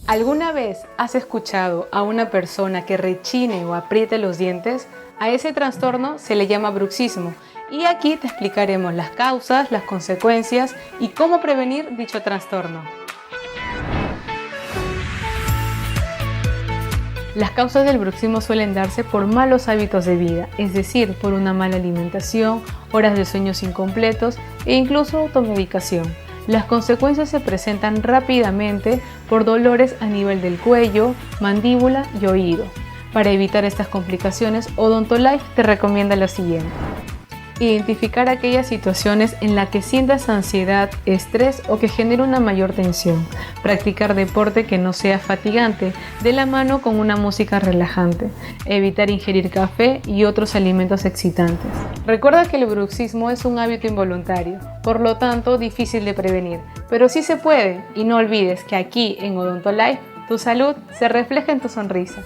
¿Alguna vez has escuchado a una persona que rechine o apriete los dientes? A ese trastorno se le llama bruxismo y aquí te explicaremos las causas, las consecuencias y cómo prevenir dicho trastorno. Las causas del bruxismo suelen darse por malos hábitos de vida, es decir, por una mala alimentación, horas de sueños incompletos e incluso automedicación. Las consecuencias se presentan rápidamente por dolores a nivel del cuello, mandíbula y oído. Para evitar estas complicaciones, Odontolife te recomienda lo siguiente. Identificar aquellas situaciones en las que sientas ansiedad, estrés o que genere una mayor tensión. Practicar deporte que no sea fatigante, de la mano con una música relajante. Evitar ingerir café y otros alimentos excitantes. Recuerda que el bruxismo es un hábito involuntario, por lo tanto difícil de prevenir, pero sí se puede, y no olvides que aquí en Odontolife tu salud se refleja en tu sonrisa.